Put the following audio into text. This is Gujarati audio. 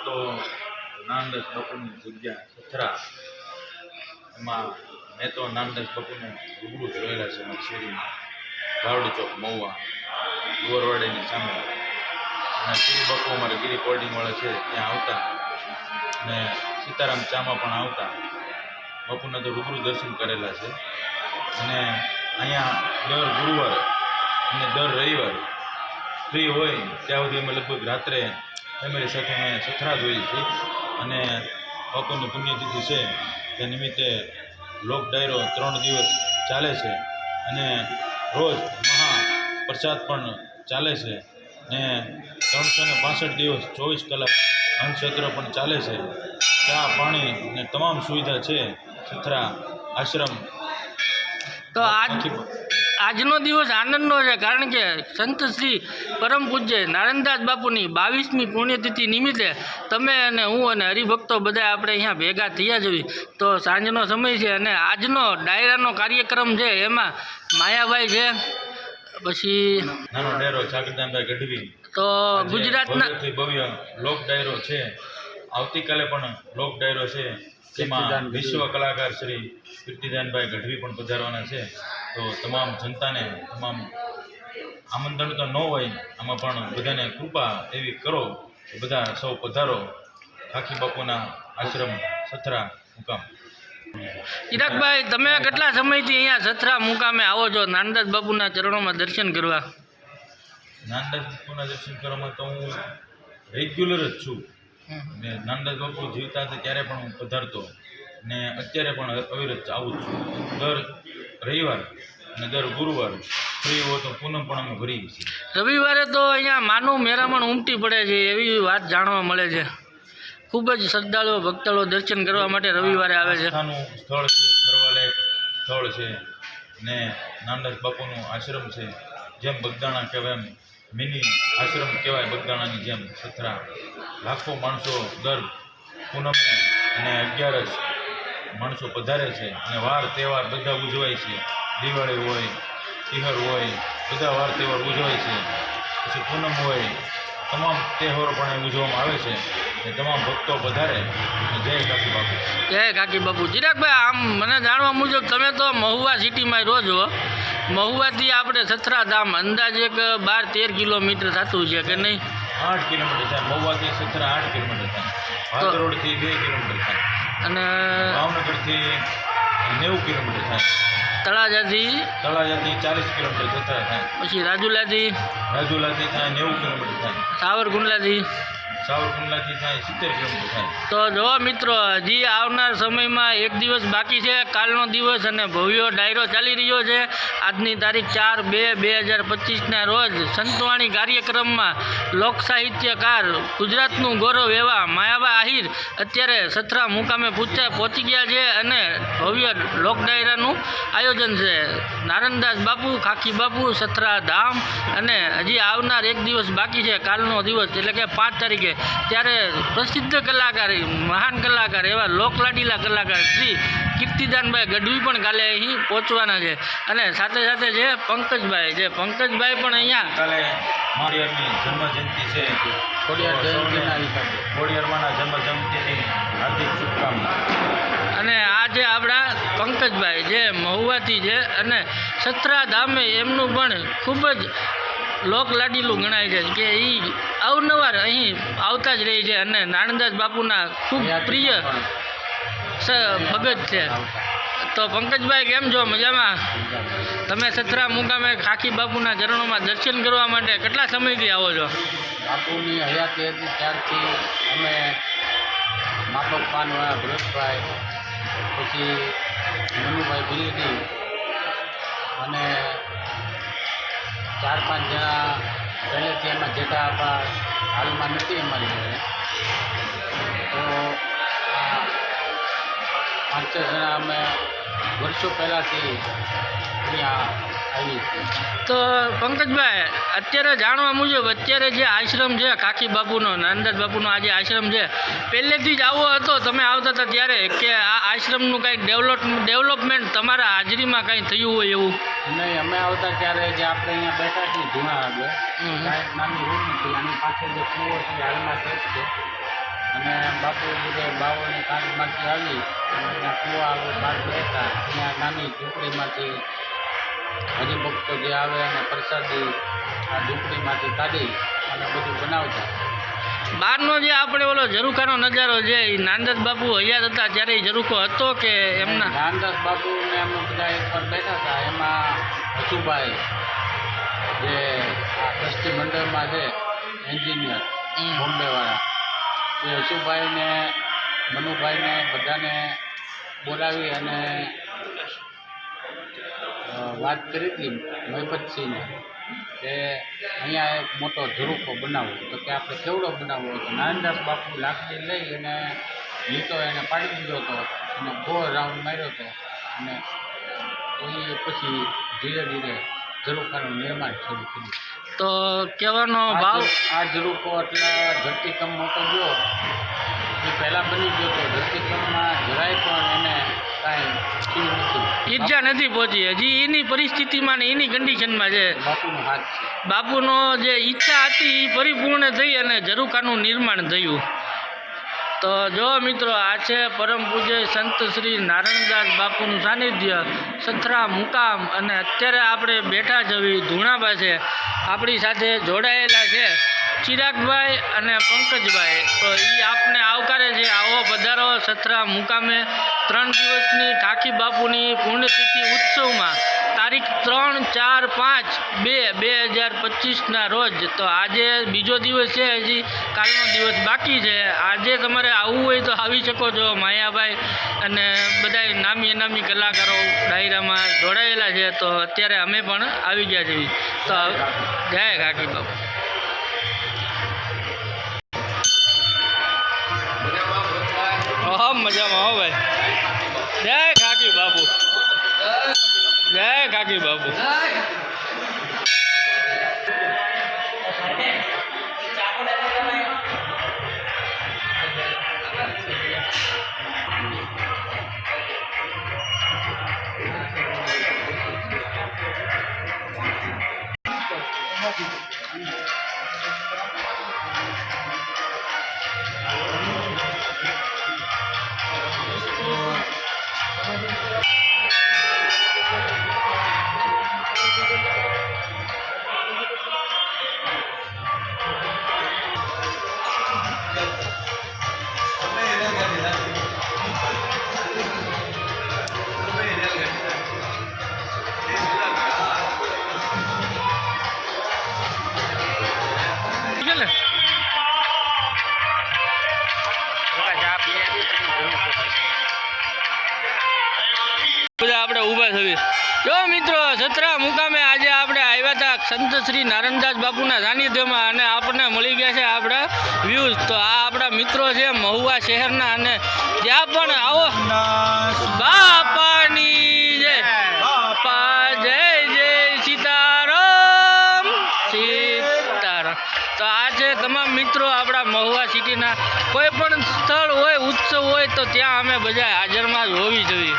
તો નાનદાસ બાપુની જગ્યા સથરા, એમાં મેં તો નાનદાસ બાપુને રૂબરૂ જોયેલા છે અમારી શેરીમાં, ગાવડી ચોક મહુવા ગોરવાડીની સામે. અને ગીરી બાપુ અમારે ગીરી કોલ્ડિંગવાળા છે ત્યાં આવતા, અને સીતારામ ચામાં પણ આવતા. બાપુના તો રૂબરૂ દર્શન કરેલા છે. અને અહીંયા દર ગુરુવાર અને દર રવિવાર ફ્રી હોય ત્યાં સુધી અમે લગભગ રાત્રે ફેમિલી સાથે અમે સથરા જોઈએ છીએ. અને બાપુની પુણ્યતિથિ છે તે નિમિત્તે લોક ડાયરો 3 દિવસ ચાલે છે, અને રોજ મહાપ્રસાદ પણ ચાલે છે, ને 365 દિવસ 24 કલાક અન્નક્ષેત્ર પણ ચાલે છે. ચા પાણી ને તમામ સુવિધા છે સથરા આશ્રમ. તો આજનો દિવસ આનંદનો છે, કારણ કે સંત શ્રી પરમ પૂજ્ય નારાયણદાસ બાપુની 22મી પુણ્યતિથિ નિમિત્તે તમે અને હું અને હરિભક્તો બધા આપણે અહીંયા ભેગા થયા જોઈએ. તો સાંજનો સમય છે અને આજનો ડાયરાનો કાર્યક્રમ છે, એમાં માયાભાઈ છે, પછી નાનો ડાયરો જાગૃતાનભાઈ ગઢવી. તો ગુજરાતના ભવ્ય લોક ડાયરો છે. આવતીકાલે પણ લોક ડાયરો છે, જેમાં વિશ્વ કલાકાર શ્રી કીર્તિદાનભાઈ ગઢવી પણ પધારવાના છે. તો તમામ જનતાને તમામ આમંત્રણ તો ન હોય, આમાં પણ બધાને કૃપા એવી કરો કે બધા સૌ પધારો ખાખી બાપુના આશ્રમ સથરા મુકામ. ચિરાગભાઈ, તમે કેટલા સમયથી અહીંયા સથરા મુકામે આવો છો નાનદાસ બાપુના ચરણોમાં દર્શન કરવા? નાનદાસ બાપુના દર્શન કરવામાં તો હું રેગ્યુલર જ છું. ને નાનદાસ બાપુ જીવતા હતા ત્યારે પણ હું પધારતો, ને અત્યારે પણ અવિરત આવું છું. દર રવિવાર અને દર ગુરુવાર ફ્રી હોય તો પૂનમ પણ અમે ભરીએ છીએ. રવિવારે તો અહીંયા માનું મેરામણ ઉમટી પડે છે એવી વાત જાણવા મળે છે. ખૂબ જ શ્રદ્ધાળુઓ ભક્તાળુઓ દર્શન કરવા માટે રવિવારે આવે છે. આસ્થાનું સ્થળ છે, ફરવાલાયક સ્થળ છે, ને નાનદાસ બાપુનું આશ્રમ છે. જેમ બગદાણા કહેવાય એમ મિની આશ્રમ કહેવાય બગદાણાની જેમ સથરા. લાખો માણસો દર પૂનમે અને 11 માણસો પધારે છે, અને વાર તહેવાર બધા ઉજવાય છે. દિવાળી હોય, તિહર હોય, બધા વાર તહેવાર ઉજવાય છે. પછી પૂનમ હોય, તમામ તહેવારો પણ ઉજવવામાં આવે છે. ને તમામ ભક્તો પધારે. જય કાકી બાપુ. જય કાકી બાપુ. ચિરાગભાઈ, આમ મને જાણવા મુજબ તમે તો મહુવા સિટીમાં રહો છો. મહુવાથી આપણે સથરા ધામ અંદાજે એક 12-13 કિલોમીટર થતું છે કે નહીં? 8 કિલોમીટર થાય. મહુવાથી સથરા 8 કિલોમીટર થાય. ભાદરોડથી 2 કિલોમીટર થાય, અને ભાવનગરથી 90 કિલોમીટર થાય. તળાજાથી 40 કિલોમીટર સથરા થાય. પછી રાજુલાથી થાય 90 કિલોમીટર થાય. સાવરકુંડલાથી થાય 70 કિલોમીટર થાય. તો જો મિત્રો, હજી આવનાર સમયમાં એક દિવસ બાકી છે, કાલનો દિવસ, અને ભવ્ય ડાયરો ચાલી રહ્યો છે. આજની તારીખ 4/2/2025ના રોજ સંતવાણી કાર્યક્રમમાં લોક સાહિત્યકાર, ગુજરાતનું ગૌરવ એવા માયાબા આહિર અત્યારે સથરા મુકામે પહોંચી ગયા છે, અને ભવ્ય લોક ડાયરાનું આયોજન છે. નારાયણદાસ બાપુ, ખાખી બાપુ, સથરા ધામ, અને હજી આવનાર એક દિવસ બાકી છે, કાલનો દિવસ એટલે કે 5 તારીખે. ત્યારે પ્રસિદ્ધ કલાકાર, મહાન કલાકાર એવા લોકલાડીલા કલાકાર શ્રી કીર્તિદાનભાઈ ગઢવી પણ કાલે અહીં પહોંચવાના છે. અને સાથે સાથે છે પંકજભાઈ પણ અહીંયા કાલે ખોડિયારની જન્મજયંતિ છે. ખોડિયારમાંના જન્મજયંતિની હાર્દિક શુભકામના. અને આ જે આપણા પંકજભાઈ જે મહુવાથી છે, અને સથરા ધામે એમનું પણ ખૂબ જ લોકલાડીલું ગણાય છે કે એ અવનવાર અહીં આવતા જ રહે છે, અને નારાયણદાસ બાપુના ખૂબ પ્રિય ભગત છે. તો પંકજભાઈ, કેમ છો? મજામાં? તમે સથરા મુકામે ખાખી બાપુના ચરણોમાં દર્શન કરવા માટે કેટલા સમયથી આવો છો? બાપુની હયાતી હતી ત્યારથી અમે માફક પાનવાળા ભરતભાઈ, પછી મનુભાઈ બિલેટી અને 4-5 જણા પહેલેથી એમાં જેટા હતા, હાલમાં નથી અમારી જોડે. તો 5-6 જણા અમે વર્ષો પહેલાંથી અહીંયા આવી હતી. તો પંકજભાઈ, અત્યારે જાણવા મુજબ અત્યારે જે આશ્રમ છે ખાખી બાપુનો, નારાયણદાસ બાપુનો આ જે આશ્રમ છે, પહેલેથી જ આવો હતો તમે આવતા હતા ત્યારે, કે આ આશ્રમનું કાંઈ ડેવલપમેન્ટ તમારા હાજરીમાં કાંઈ થયું હોય એવું? નહીં, અમે આવતા ત્યારે જે આપણે અહીંયા બેઠા છીએ ધૂણા આગળ, કાંઈક નાની રૂમ નથી, આની પાછળ જે કૂવો છે હાલમાં છે. અને બાપુ બધે બાવળની કાંઠમાંથી આવી અને ત્યાં કૂવા બહાર બેઠા ત્યાં નાની ઝૂંપડીમાંથી હરિભક્તો જે આવે અને પ્રસાદી આ ઝૂંપડીમાંથી કાઢી અને બધું બનાવતા. બહારનો જે આપણે ઓલો ઝરૂખાનો નજારો છે એ નાનદાસ બાપુ હયાત હતા ત્યારે એ ઝરૂખો હતો કે એમના? નાનદાસ બાપુ ને અમે બધા એક પર બેઠા હતા. એમાં હસુભાઈ જે આ ટ્રસ્ટી મંડળમાં છે એન્જિનિયર બોમ્બેવાળા, એ હસુભાઈને મનુભાઈને બધાને બોલાવી અને વાત કરી હતી મહિપતસિંહને કે અહીંયા એક મોટો ઝરૂખો બનાવવો. તો કે આપણે કેવડો બનાવવો? તો નાનદાસ બાપુ લાકડી લઈ અને લીટો એને પાડી દીધો હતો અને ગોળ રાઉન્ડ માર્યો હતો અને એ પછી ધીરે ધીરે ઝરૂખાનું નિર્માણ શરૂ કર્યું. તો કહેવાનો ભાવ આ ઝરૂખો એટલે ધરતીકંપ મોટો ગયો એ પહેલાં બની ગયો તો ધરતીકંપમાં જરાય પણ એને કાંઈ થયું નથી. ઈજા નથી પહોંચી હજી એની પરિસ્થિતિમાં ને એની કન્ડિશનમાં છે. બાપુનો હાથ છે. બાપુનો જે ઈચ્છા હતી એ પરિપૂર્ણ થઈ અને ઝરૂખાનું નિર્માણ થયું. તો જો મિત્રો, આ છે પરમ પૂજ્ય સંત શ્રી નારાયણદાસ બાપુનું સાનિધ્ય સથરા મુકામ. અને અત્યારે આપણે બેઠા છીએ ધૂણા પાસે. આપણી સાથે જોડાયેલા છે ચિરાગભાઈ અને પંકજભાઈ. તો એ આપને આવકારે છે, આવો પધારો સથરા મુકામે 3 દિવસની ખાખી બાપુની પુણ્યતિથિ ઉત્સવમાં તારીખ 3, 4, 5, 2, 2025ના રોજ. તો આજે બીજો દિવસ છે, હજી કાલનો દિવસ બાકી છે. આજે તમારે આવવું હોય તો આવી શકો છો. માયાભાઈ અને બધા નામી નામી કલાકારો ડાયરામાં જોડાયેલા છે. તો અત્યારે અમે પણ આવી ગયા છીએ. તો જય ખાખી બાપુ. મજામાં હો ભાઈ. જય ખાખી બાપુ. જય ખાખી બાપુ. આપણે ઊભા થવી. જો મિત્રો, સથરા મુકામે આજે આપણે આવ્યા હતા સંત શ્રી નારાયણદાસ બાપુના સાનિધ્યમાં અને આપણને મળી ગયા છે આપણા વ્યૂઝ. તો આ આપણા મિત્રો છે મહુવા શહેરના. અને જ્યાં પણ આવો બાપાની જય, બાપા જય જય સીતારામ સીતારામ. તો આ છે તમામ મિત્રો આપણા મહુવા સિટીના. કોઈ પણ સ્થળ હોય, ઉત્સવ હોય તો ત્યાં અમે બધા હાજરમાં જ હોવી જોઈએ.